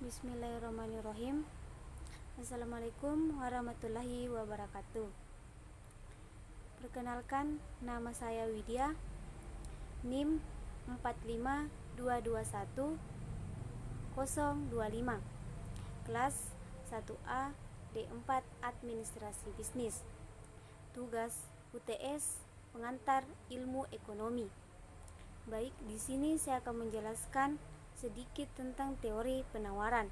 Bismillahirrahmanirrahim. Assalamualaikum warahmatullahi wabarakatuh. Perkenalkan, nama saya Widya, NIM 45221-025, kelas 1A D4 Administrasi Bisnis. Tugas UTS Pengantar Ilmu Ekonomi. Baik, di sini saya akan menjelaskan sedikit tentang teori penawaran.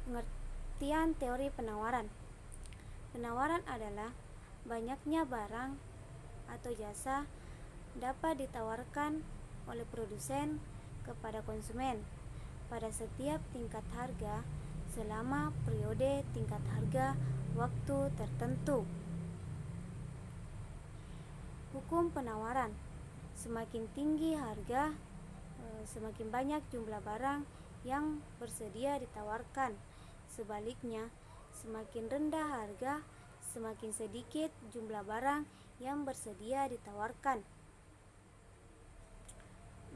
Pengertian teori penawaran. Penawaran adalah banyaknya barang atau jasa dapat ditawarkan oleh produsen kepada konsumen pada setiap tingkat harga selama periode tingkat harga waktu tertentu. Hukum penawaran. Semakin tinggi harga, semakin banyak jumlah barang yang bersedia ditawarkan. Sebaliknya, semakin rendah harga, semakin sedikit jumlah barang yang bersedia ditawarkan.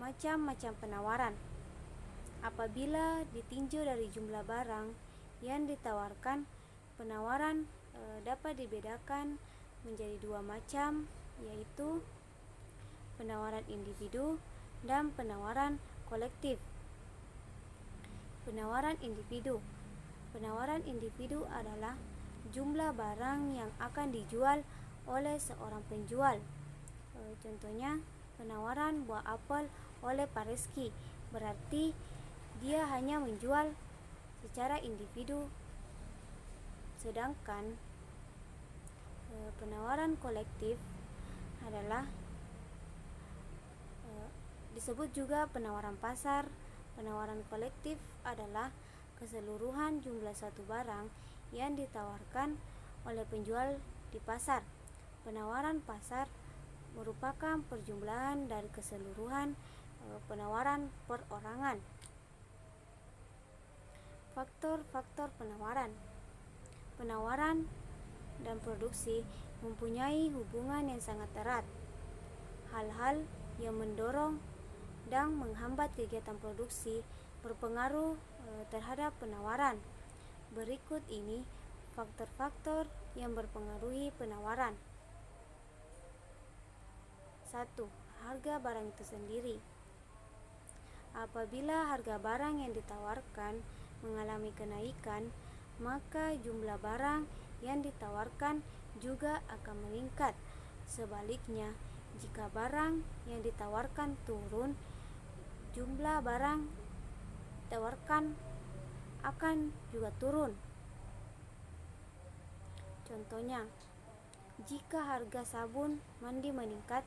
Macam-macam penawaran. Apabila ditinjau dari jumlah barang yang ditawarkan, penawaran dapat dibedakan menjadi dua macam, yaitu penawaran individu dan penawaran kolektif. Penawaran individu. Penawaran individu adalah jumlah barang yang akan dijual oleh seorang penjual. Contohnya, penawaran buah apel oleh Pak Reski, berarti dia hanya menjual secara individu. Sedangkan penawaran kolektif adalah disebut juga penawaran pasar. Penawaran kolektif adalah keseluruhan jumlah satu barang yang ditawarkan oleh penjual di pasar. Penawaran pasar merupakan perjumlahan dari keseluruhan penawaran perorangan. Faktor-faktor penawaran. Penawaran dan produksi mempunyai hubungan yang sangat erat. Hal-hal yang mendorong dan menghambat kegiatan produksi berpengaruh terhadap penawaran. Berikut ini faktor-faktor yang berpengaruhi penawaran. 1. Harga barang itu sendiri. Apabila harga barang yang ditawarkan mengalami kenaikan, maka jumlah barang yang ditawarkan juga akan meningkat. Sebaliknya, jika barang yang ditawarkan turun, jumlah barang ditawarkan akan juga turun. Contohnya, jika harga sabun mandi meningkat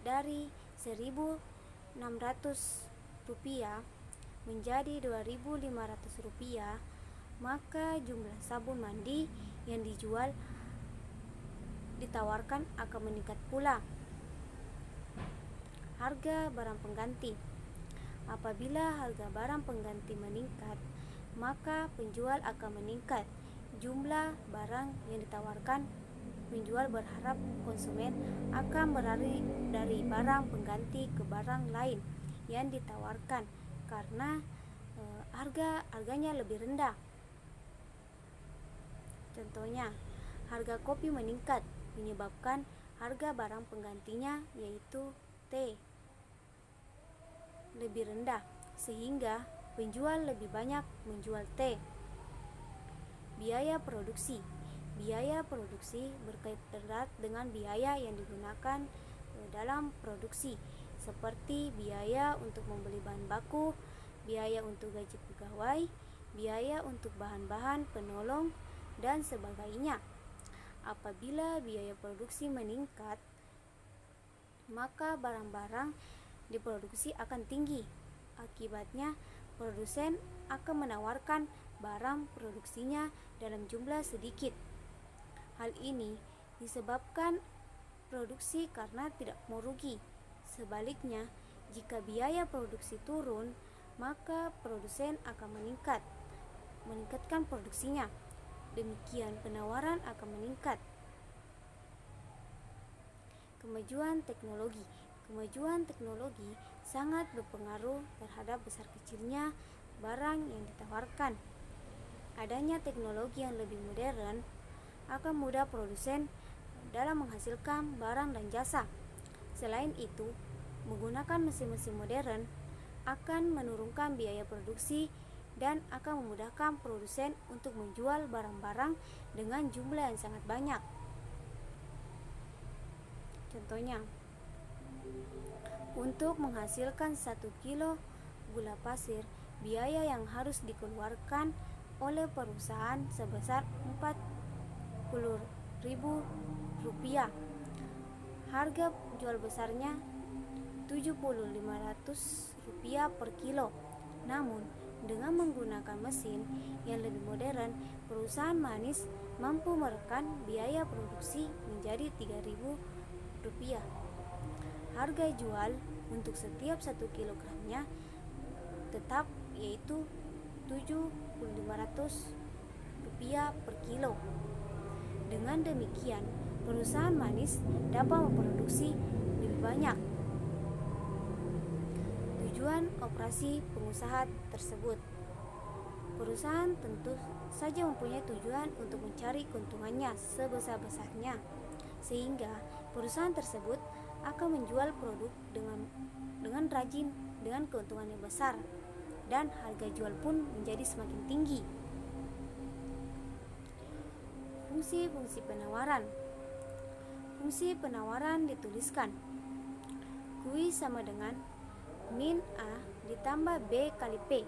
dari Rp1.600 menjadi Rp2.500, maka jumlah sabun mandi yang ditawarkan akan meningkat pula. Harga barang pengganti. Apabila harga barang pengganti meningkat, maka penjual akan meningkat jumlah barang yang ditawarkan. Penjual berharap konsumen akan beralih dari barang pengganti ke barang lain yang ditawarkan karena harganya lebih rendah. Contohnya, harga kopi meningkat menyebabkan harga barang penggantinya, yaitu teh, lebih rendah, sehingga penjual lebih banyak menjual teh. Biaya produksi. Biaya produksi berkait erat dengan biaya yang digunakan dalam produksi, seperti biaya untuk membeli bahan baku, biaya untuk gaji pegawai, biaya untuk bahan-bahan penolong, dan sebagainya. Apabila biaya produksi meningkat, maka barang-barang diproduksi akan tinggi. Akibatnya, produsen akan menawarkan barang produksinya dalam jumlah sedikit. Hal ini disebabkan produksi karena tidak mau rugi. Sebaliknya, jika biaya produksi turun, maka produsen akan meningkatkan produksinya. Demikian penawaran akan meningkat. Kemajuan teknologi. Kemajuan teknologi sangat berpengaruh terhadap besar kecilnya barang yang ditawarkan. Adanya teknologi yang lebih modern akan mudah produsen dalam menghasilkan barang dan jasa. Selain itu, menggunakan mesin-mesin modern akan menurunkan biaya produksi dan akan memudahkan produsen untuk menjual barang-barang dengan jumlah yang sangat banyak. Contohnya, untuk menghasilkan 1 kilo gula pasir, biaya yang harus dikeluarkan oleh perusahaan sebesar Rp40.000. Harga jual besarnya Rp7.500 per kilo. Namun, dengan menggunakan mesin yang lebih modern, perusahaan manis mampu menekan biaya produksi menjadi Rp3.000. Harga jual untuk setiap 1 kilogramnya tetap yaitu Rp7.500 per kilo. Dengan demikian, perusahaan manis dapat memproduksi lebih banyak. Tujuan operasi pengusaha tersebut. Perusahaan tentu saja mempunyai tujuan untuk mencari keuntungannya sebesar-besarnya, sehingga perusahaan tersebut akan menjual produk dengan rajin dengan keuntungan yang besar, dan harga jual pun menjadi semakin tinggi. Fungsi-fungsi penawaran. Fungsi penawaran dituliskan. Q sama dengan min A ditambah B kali P,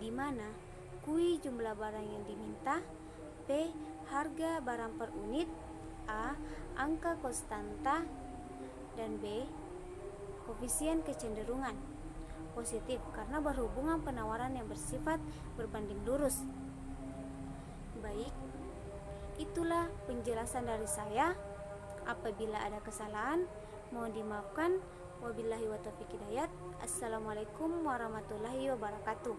di mana Q jumlah barang yang diminta, P harga barang per unit, A angka konstanta, dan B koefisien kecenderungan positif karena berhubungan penawaran yang bersifat berbanding lurus. Baik, itulah penjelasan dari saya. Apabila ada kesalahan, mohon dimaafkan. Wabillahi wa taufiq hidayat. Assalamualaikum warahmatullahi wabarakatuh.